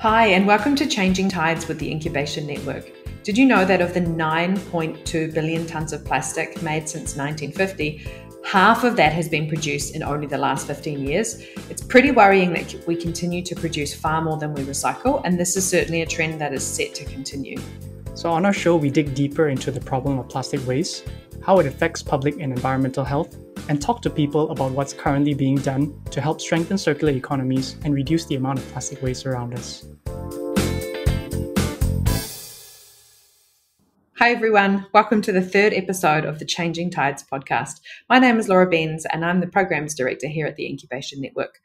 Hi, and welcome to Changing Tides with the Incubation Network. Did you know that of the 9.2 billion tonnes of plastic made since 1950, half of that has been produced in only the last 15 years? It's pretty worrying that we continue to produce far more than we recycle, and this is certainly a trend that is set to continue. So on our show, we dig deeper into the problem of plastic waste, how it affects public and environmental health, and talk to people about what's currently being done to help strengthen circular economies and reduce the amount of plastic waste around us. Hi everyone, welcome to the third episode of the Changing Tides podcast. My name is Laura Benz and I'm the Programs Director here at the Incubation Network.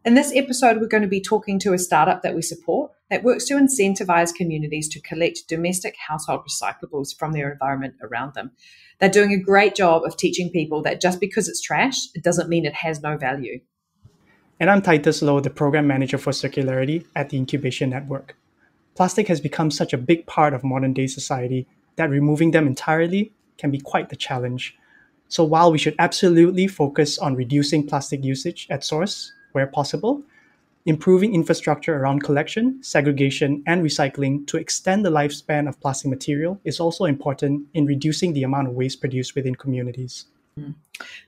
In this episode, we're going to be talking to a startup that we support that works to incentivize communities to collect domestic household recyclables from their environment around them. They're doing a great job of teaching people that just because it's trash, it doesn't mean it has no value. And I'm Titus Lowe, the Program Manager for Circularity at the Incubation Network. Plastic has become such a big part of modern day society that removing them entirely can be quite the challenge. So while we should absolutely focus on reducing plastic usage at source where possible, improving infrastructure around collection, segregation, and recycling to extend the lifespan of plastic material is also important in reducing the amount of waste produced within communities.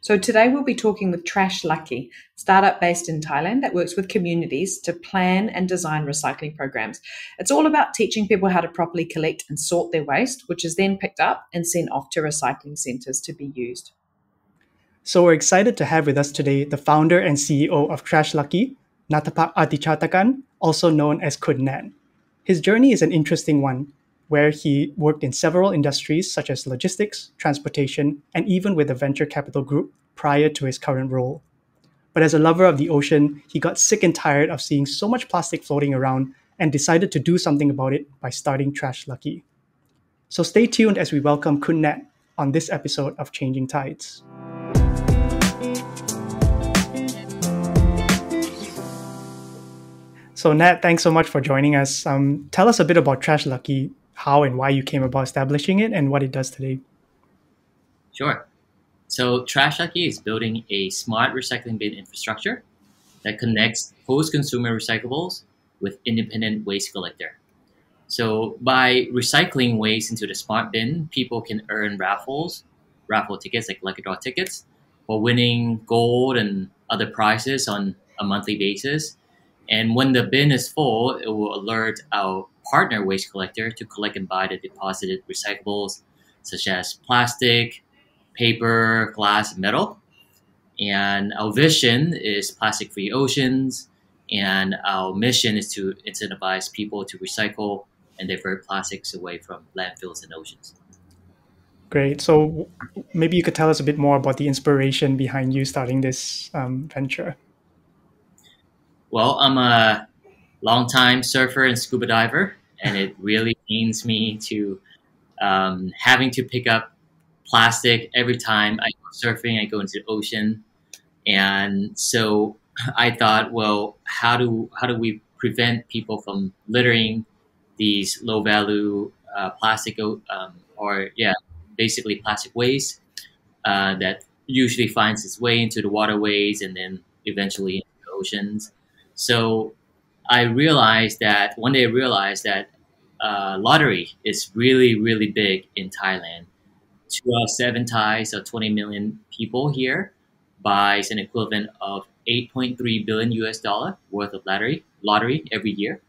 So today we'll be talking with Trash Lucky, startup based in Thailand that works with communities to plan and design recycling programs. It's all about teaching people how to properly collect and sort their waste, which is then picked up and sent off to recycling centres to be used. So we're excited to have with us today the founder and CEO of Trash Lucky, Natapak Atichatakan, also known as Khun Nat. His journey is an interesting one, where he worked in several industries such as logistics, transportation, and even with a venture capital group prior to his current role. But as a lover of the ocean, he got sick and tired of seeing so much plastic floating around and decided to do something about it by starting Trash Lucky. So stay tuned as we welcome Khun Nat on this episode of Changing Tides. So Nat, thanks so much for joining us. Tell us a bit about Trash Lucky, how and why you came about establishing it, and what it does today. Sure. So Trash Lucky is building a smart recycling bin infrastructure that connects post-consumer recyclables with independent waste collector. So by recycling waste into the smart bin, people can earn raffle tickets, like lucky draw tickets, for winning gold and other prizes on a monthly basis. And when the bin is full, it will alert our partner waste collector to collect and buy the deposited recyclables such as plastic, paper, glass, and metal. And our vision is plastic-free oceans, and our mission is to incentivize people to recycle and divert plastics away from landfills and oceans. Great. So maybe you could tell us a bit more about the inspiration behind you starting this venture. Well, I'm a longtime surfer and scuba diver, and it really pains me to having to pick up plastic every time I go surfing. I go into the ocean, and so I thought, well, how do we prevent people from littering these low value plastic basically plastic waste that usually finds its way into the waterways and then eventually into the oceans. So one day I realized that lottery is really, really big in Thailand. 2 out of 7 Thais, or 20 million people here, buys an equivalent of 8.3 billion US dollar worth of lottery every year.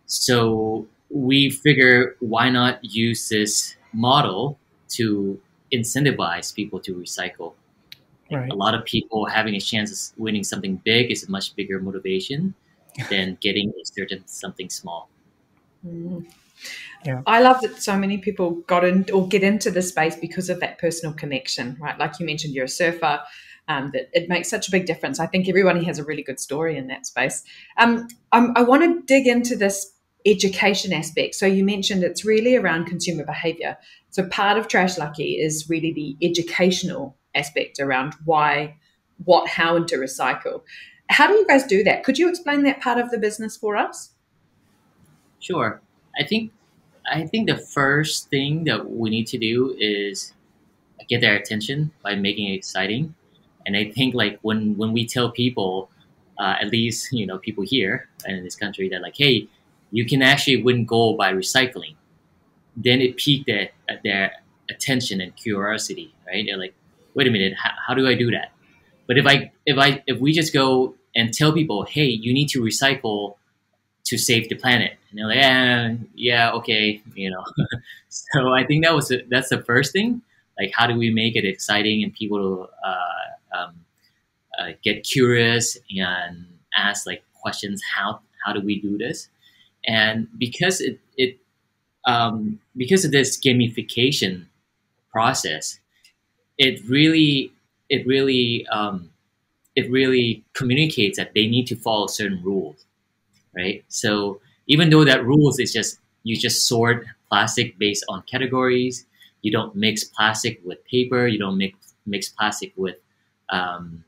So we figure, why not use this model to incentivize people to recycle? Right. A lot of people having a chance of winning something big is a much bigger motivation than getting a certain something small. Yeah. I love that so many people got in or get into this space because of that personal connection, right? Like you mentioned, you're a surfer, that it makes such a big difference. I think everyone has a really good story in that space. I want to dig into this education aspect. So you mentioned it's really around consumer behavior. So part of Trash Lucky is really the educational aspect around why, what, how, and to recycle. How do you guys do that? Could you explain that part of the business for us? Sure. I think the first thing that we need to do is get their attention by making it exciting. And I think like when we tell people at least people here in this country that like, hey, you can actually win gold by recycling. Then it piqued their attention and curiosity, right? They're like, wait a minute, how do I do that? But if we just go and tell people, hey, you need to recycle to save the planet, and they're like, yeah, okay. So I think that's the first thing. Like, how do we make it exciting and people get curious and ask like questions? How do we do this? And because because of this gamification process, it really communicates that they need to follow certain rules, right? So even though that rules is just you just sort plastic based on categories, you don't mix plastic with paper, you don't mix plastic with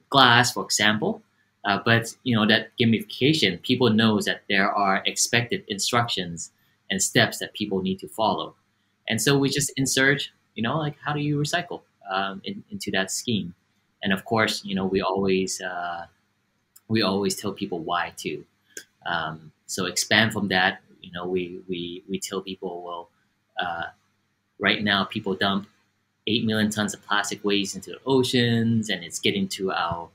glass, for example. But that gamification, people knows that there are expected instructions and steps that people need to follow, and so we just insert, like how do you recycle into that scheme, and of course, we always tell people why too. So expand from that, we tell people, well, right now people dump 8 million tons of plastic waste into the oceans, and it's getting to our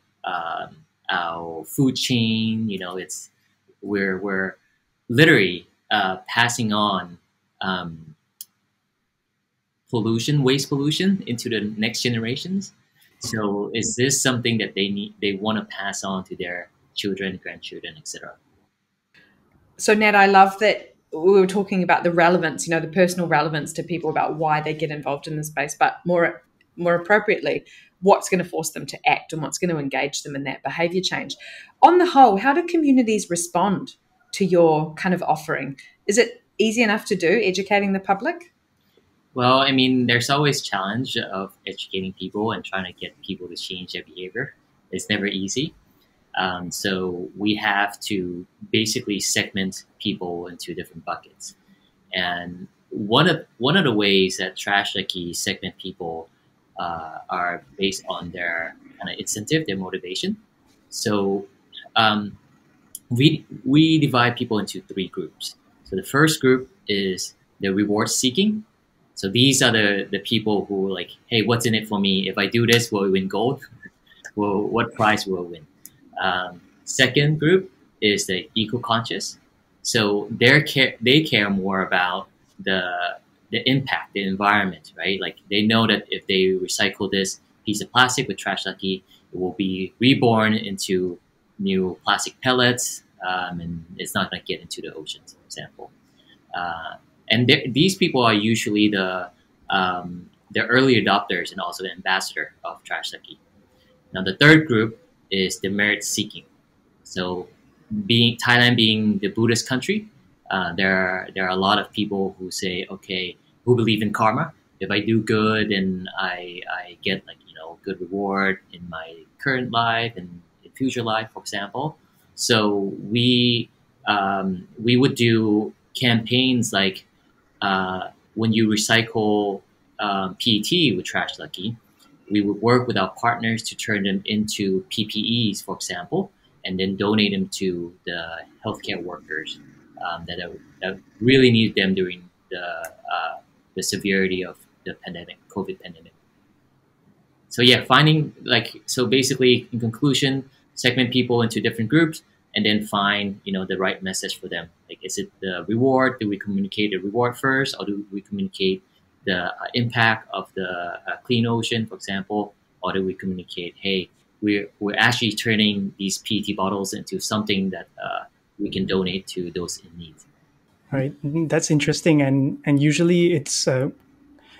food chain. We're literally passing on waste pollution into the next generations. So is this something that they want to pass on to their children, grandchildren, etc.? So Nat, I love that we were talking about the relevance, the personal relevance to people about why they get involved in the space, but more appropriately, what's going to force them to act and what's going to engage them in that behavior change. On the whole, how do communities respond to your kind of offering? Is it easy enough to do, educating the public? Well, I mean, there's always challenge of educating people and trying to get people to change their behavior. It's never easy. So we have to basically segment people into different buckets. And one of the ways that Trash Lucky segment people are based on their kind of incentive, their motivation. So we divide people into 3 groups. So the first group is the reward seeking. So these are the people who like, hey, what's in it for me? If I do this, will I win gold? Well, what prize will I win? Second group is the eco-conscious. So they care more about the impact, the environment, right? Like they know that if they recycle this piece of plastic with Trash Lucky, it will be reborn into new plastic pellets, and it's not going to get into the oceans, for example. And these people are usually the early adopters and also the ambassador of Trash Lucky. Now the third group is the merit seeking. So Thailand being the Buddhist country, there are a lot of people who say, okay, who believe in karma. If I do good and I get like good reward in my current life and in future life, for example. So we would do campaigns like when you recycle PET with Trash Lucky, we would work with our partners to turn them into PPEs, for example, and then donate them to the healthcare workers that really need them during the severity of the pandemic, COVID pandemic. So yeah, so basically, in conclusion, segment people into different groups and then find the right message for them. Like, is it the reward? Do we communicate the reward first, or do we communicate the impact of the clean ocean, for example, or do we communicate, hey, we're actually turning these PET bottles into something that we can donate to those in need. Right, that's interesting, and usually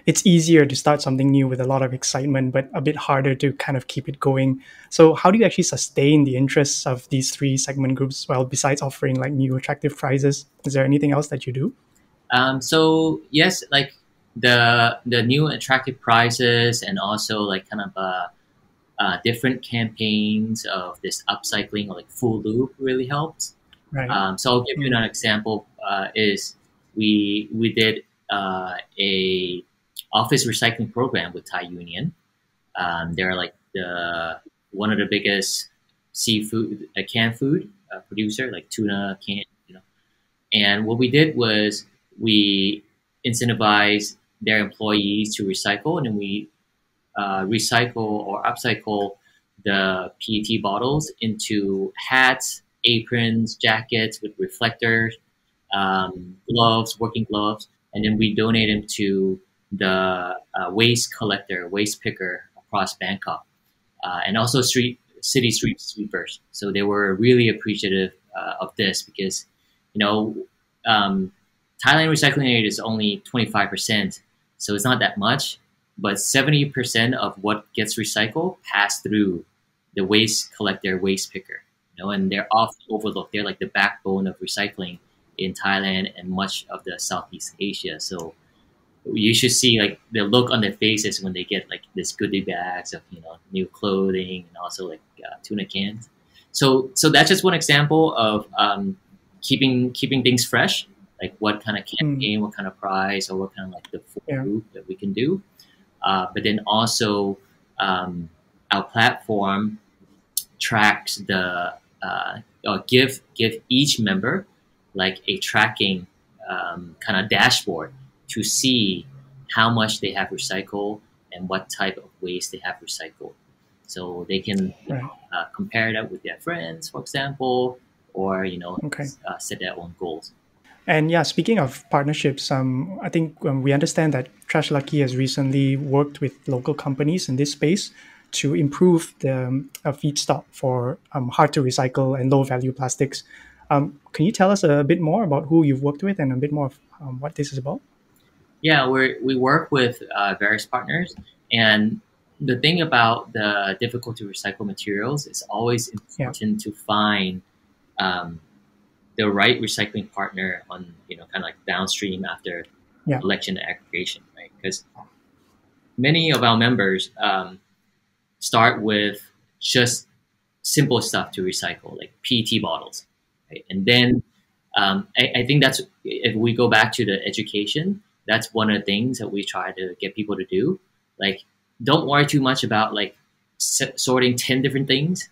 it's easier to start something new with a lot of excitement, but a bit harder to kind of keep it going. So how do you actually sustain the interests of these 3 segment groups? Well, besides offering like new attractive prizes, is there anything else that you do? So yes, like the new attractive prizes and also like kind of different campaigns of this upcycling or like full loop really helps. Right. So I'll give you an example. Is we did a office recycling program with Thai Union. They're like one of the biggest seafood, a canned food producer like tuna, can, and what we did was we incentivized their employees to recycle, and then we recycle or upcycle the PET bottles into hats, aprons, jackets with reflectors, gloves, working gloves, and then we donate them to the waste collector, waste picker across Bangkok, and also city street sweepers. So they were really appreciative of this because, Thailand recycling rate is only 25%, so it's not that much, but 70% of what gets recycled pass through the waste collector, waste picker, and they're often overlooked. They're like the backbone of recycling in Thailand and much of the Southeast Asia. So you should see like the look on their faces when they get like this goodie bags of new clothing and also like tuna cans. So that's just one example of keeping things fresh, like what kind of campaign, what kind of prize, or what kind of like the full group that we can do. But then also our platform tracks the or give each member like a tracking kind of dashboard to see how much they have recycled and what type of waste they have recycled. So they can compare that with their friends, for example, or set their own goals. And yeah, speaking of partnerships, I think we understand that Trash Lucky has recently worked with local companies in this space to improve the feedstock for hard to recycle and low value plastics. Can you tell us a bit more about who you've worked with and a bit more of what this is about? Yeah, we work with various partners, and the thing about the difficult to recycle materials is always important to find the right recycling partner on kind of like downstream after collection and aggregation, right? Because many of our members start with just simple stuff to recycle, like PET bottles, right? And then I think that's, if we go back to the education, that's one of the things that we try to get people to do. Like, don't worry too much about like sorting 10 different things.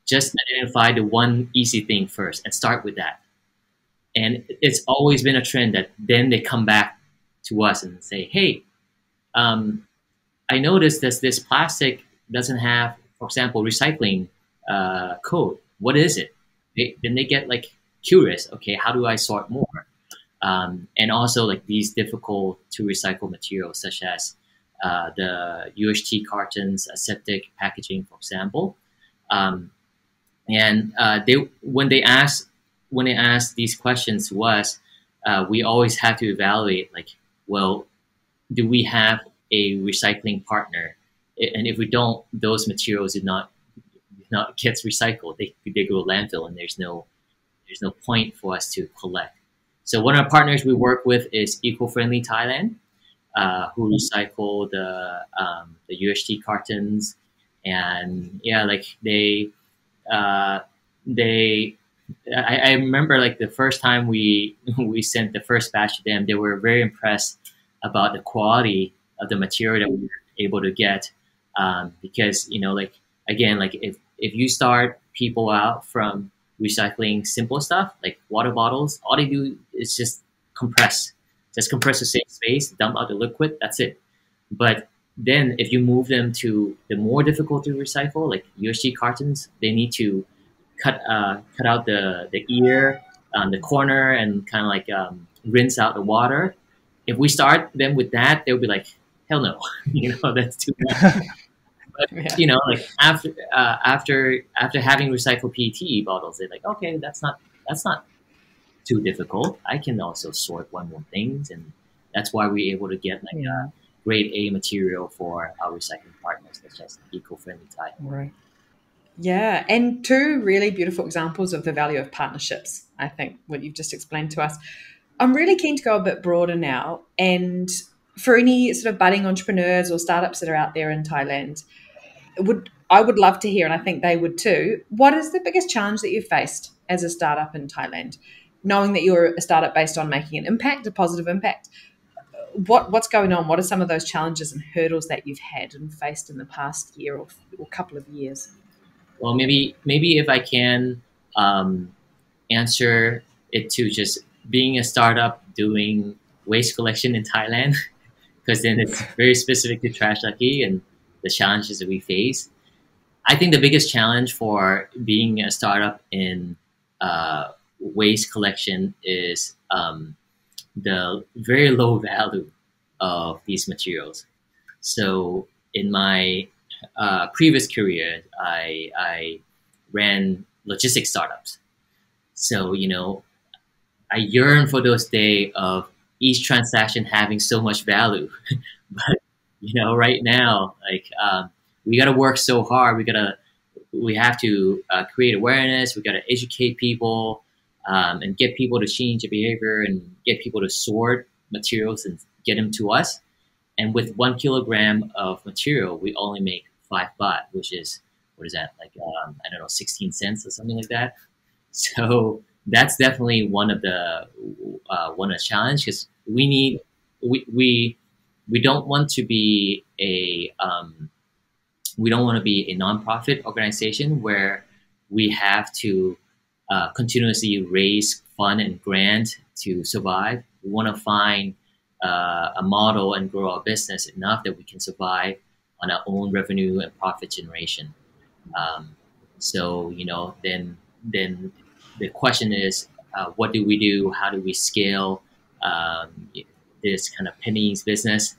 Just identify the one easy thing first and start with that. And it's always been a trend that then they come back to us and say, hey, I noticed that this plastic doesn't have, for example, recycling code. What is it? Then they get like curious. Okay, how do I sort more? And also like these difficult to recycle materials such as the UHT cartons, aseptic packaging, for example. And when they ask these questions to us, we always have to evaluate like, well, do we have a recycling partner? And if we don't, those materials do not gets recycled. They go to landfill, and there's no point for us to collect. So one of the partners we work with is Eco-Friendly Thailand, who recycle the UHT cartons, and I remember like the first time we sent the first batch to them, they were very impressed about the quality of the material that we were able to get, because if you start people out from recycling simple stuff like water bottles, all they do is just compress the same space, dump out the liquid, that's it. But then if you move them to the more difficult to recycle, like UHT cartons, they need to cut out the ear, the corner, and kind of like rinse out the water. If we start them with that, they'll be like, hell no, that's too much. But like after having recycled PET bottles, they're like, okay, that's not too difficult. I can also sort one more things, and that's why we're able to get like grade A material for our recycling partners, such as Eco-Friendly Thai. Right. Yeah, and two really beautiful examples of the value of partnerships, I think, what you've just explained to us. I'm really keen to go a bit broader now, and for any sort of budding entrepreneurs or startups that are out there in Thailand, I would love to hear, and I think they would too, what is the biggest challenge that you've faced as a startup in Thailand? Knowing that you're a startup based on making an impact, a positive impact, what's going on? What are some of those challenges and hurdles that you've had and faced in the past year or couple of years? Well, maybe if I can answer it to just being a startup doing waste collection in Thailand, because then it's very specific to Trash Lucky and the challenges that we face. I think the biggest challenge for being a startup in waste collection is the very low value of these materials. So in my previous career, I ran logistics startups. So, I yearn for those days of each transaction having so much value. But, right now, like, we got to work so hard. We have to create awareness. We got to educate people and get people to change their behavior and get people to sort materials and get them to us. And with 1 kilogram of material, we only make 5 baht, which is, what is that? Like, I don't know, 16 cents or something like that. So that's definitely one of the challenge, because we don't want to be a nonprofit organization where we have to continuously raise fund and grant to survive. We want to find a model and grow our business enough that we can survive on our own revenue and profit generation. So then the question is, what do we do? How do we scale this kind of pennies business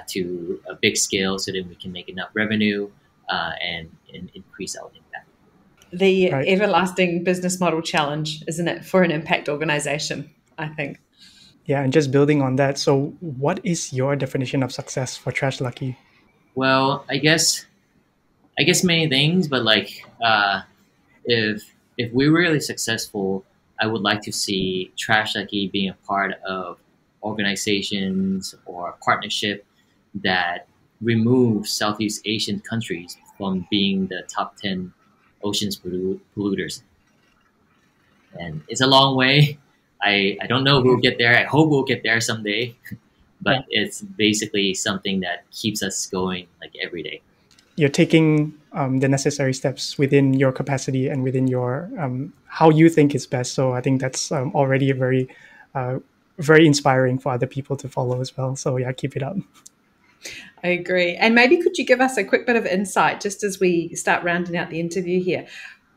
to a big scale so that we can make enough revenue and increase our impact? The everlasting business model challenge, isn't it, for an impact organization, I think. Yeah, and just building on that, so what is your definition of success for Trash Lucky? Well, I guess many things, but like if we're really successful, I would like to see Trash Lucky being a part of organizations or partnership that remove Southeast Asian countries from being the top 10 oceans polluters. And it's a long way. I don't know if we'll get there. I hope we'll get there someday. But it's basically something that keeps us going like every day. You're taking the necessary steps within your capacity and within your how you think is best. So I think that's already a very inspiring for other people to follow as well. So yeah, keep it up. I agree. And maybe could you give us a quick bit of insight just as we start rounding out the interview here?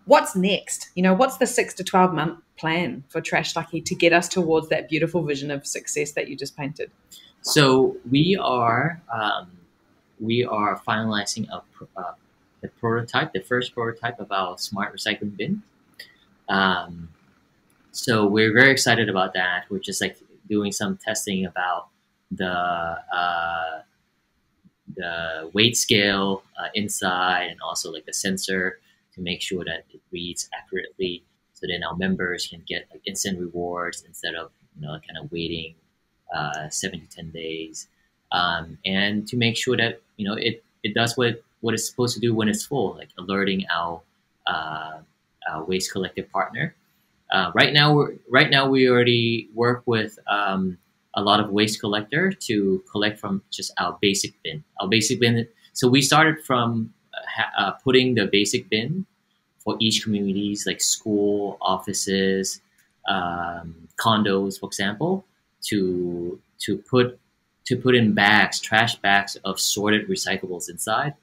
What's next? What's the 6 to 12 month plan for Trash Lucky to get us towards that beautiful vision of success that you just painted? So we are finalizing the first prototype of our smart recycling bin. So we're very excited about that. We're just like doing some testing about the weight scale inside, and also like the sensor to make sure that it reads accurately, so then our members can get like instant rewards instead of kind of waiting 7 to 10 days, and to make sure that it does what it's supposed to do when it's full, like alerting our waste collective partner. Right now we already work with a lot of waste collector to collect from just our basic bin. So we started from putting the basic bin for each communities, like school, offices, condos, for example, to put in trash bags of sorted recyclables inside.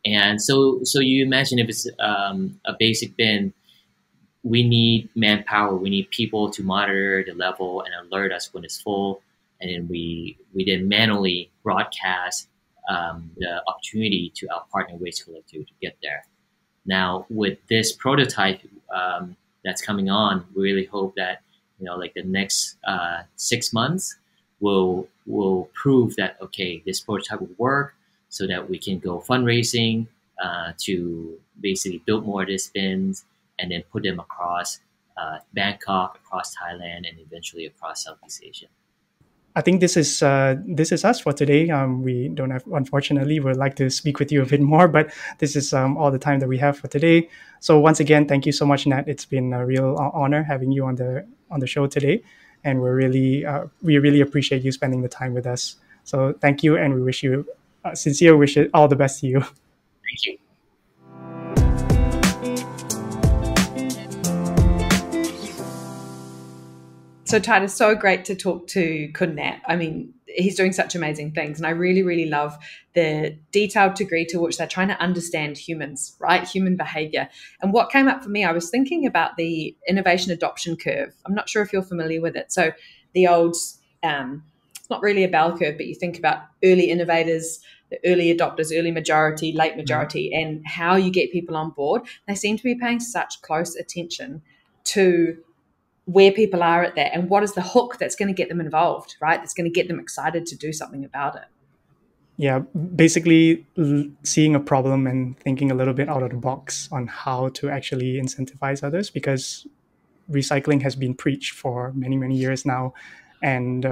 And so you imagine if it's a basic bin, we need manpower. We need people to monitor the level and alert us when it's full. And then we then manually broadcast the opportunity to our partner waste collector to get there. Now, with this prototype that's coming on, we really hope that like the next 6 months will prove that this prototype will work, so that we can go fundraising to basically build more of these bins and then put them across Bangkok, across Thailand, and eventually across Southeast Asia. I think this is us for today. We don't have, unfortunately, we'd like to speak with you a bit more, but this is all the time that we have for today. So once again, thank you so much, Nat. It's been a real honor having you on the show today, and we really appreciate you spending the time with us. So thank you, and we wish you sincere wishes, all the best to you. Thank you. So Titus, so great to talk to Khun Nat. I mean, he's doing such amazing things. And I really, really love the detailed degree to which they're trying to understand humans, right? Human behavior. And what came up for me, I was thinking about the innovation adoption curve. I'm not sure if you're familiar with it. So the old, it's not really a bell curve, but you think about early innovators, the early adopters, early majority, late majority, and how you get people on board. They seem to be paying such close attention to where people are at that and what is the hook that's going to get them involved, right? That's going to get them excited to do something about it. Yeah, basically seeing a problem and thinking a little bit out of the box on how to actually incentivize others, because recycling has been preached for many, many years now, and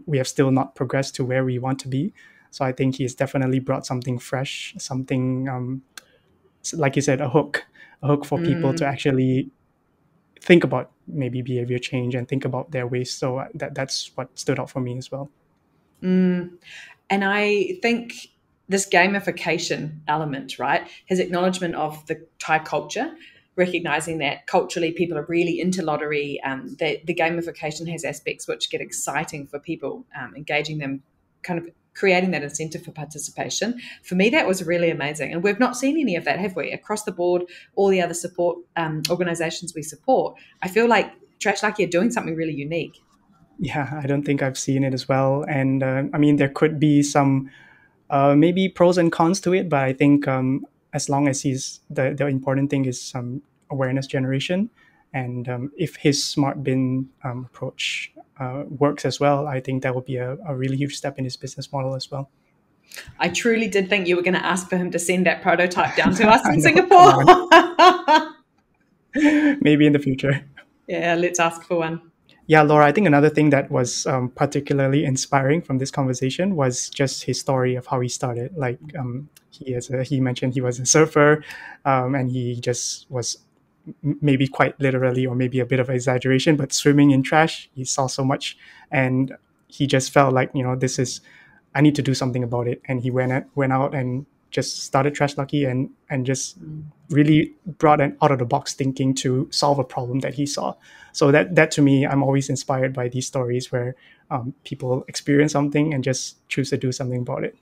we have still not progressed to where we want to be. So I think he's definitely brought something fresh, something, like you said, a hook for people to actually think about maybe behavior change and think about their waste. So that's what stood out for me as well. And I think this gamification element, right, his acknowledgement of the Thai culture, recognizing that culturally people are really into lottery, the gamification has aspects which get exciting for people, engaging them, kind of creating that incentive for participation. For me, that was really amazing. And we've not seen any of that, have we? Across the board, all the other support organizations we support, I feel like Trash Lucky are doing something really unique. Yeah, I don't think I've seen it as well. And I mean, there could be some maybe pros and cons to it, but I think as long as the important thing is some awareness generation. And if his smart bin approach works as well, I think that would be a really huge step in his business model as well. I truly did think you were going to ask for him to send that prototype down to us in Singapore. Maybe in the future. Yeah, let's ask for one. Yeah, Laura, I think another thing that was particularly inspiring from this conversation was just his story of how he started. Like he mentioned he was a surfer, and he just was maybe quite literally, or maybe a bit of exaggeration, but swimming in trash. He saw so much, and he just felt like, I need to do something about it. And he went out and just started Trash Lucky and just really brought an out of the box thinking to solve a problem that he saw. So that to me, I'm always inspired by these stories where people experience something and just choose to do something about it.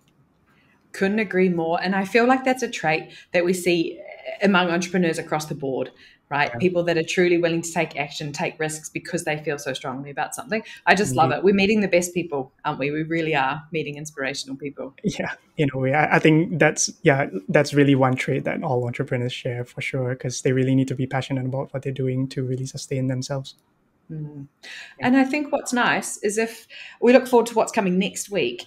Couldn't agree more. And I feel like that's a trait that we see among entrepreneurs across the board, right? Yeah. People that are truly willing to take action, take risks because they feel so strongly about something. I just love it. We're meeting the best people, aren't we? We really are meeting inspirational people. Yeah, in a way. I think that's really one trait that all entrepreneurs share for sure, because they really need to be passionate about what they're doing to really sustain themselves. Mm. Yeah. And I think what's nice is if we look forward to what's coming next week,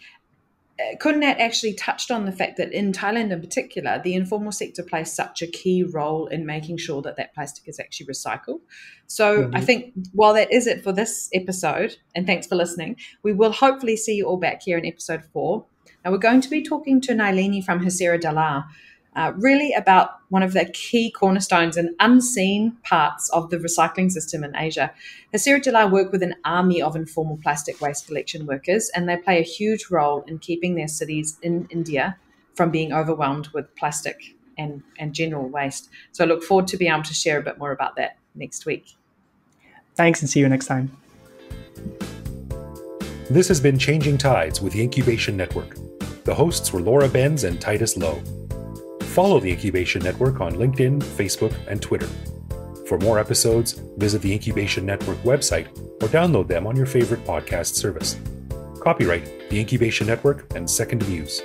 Khun Nat actually touched on the fact that in Thailand in particular, the informal sector plays such a key role in making sure that plastic is actually recycled. So I think while that is it for this episode, and thanks for listening, we will hopefully see you all back here in episode 4. Now we're going to be talking to Nailini from Hasira Dalar, really about one of the key cornerstones and unseen parts of the recycling system in Asia. Hasira Dalar work with an army of informal plastic waste collection workers, and they play a huge role in keeping their cities in India from being overwhelmed with plastic and general waste. So I look forward to being able to share a bit more about that next week. Thanks, and see you next time. This has been Changing Tides with the Incubation Network. The hosts were Laura Benz and Titus Lowe. Follow the Incubation Network on LinkedIn, Facebook, and Twitter. For more episodes, visit the Incubation Network website or download them on your favorite podcast service. Copyright The Incubation Network and Second Muse.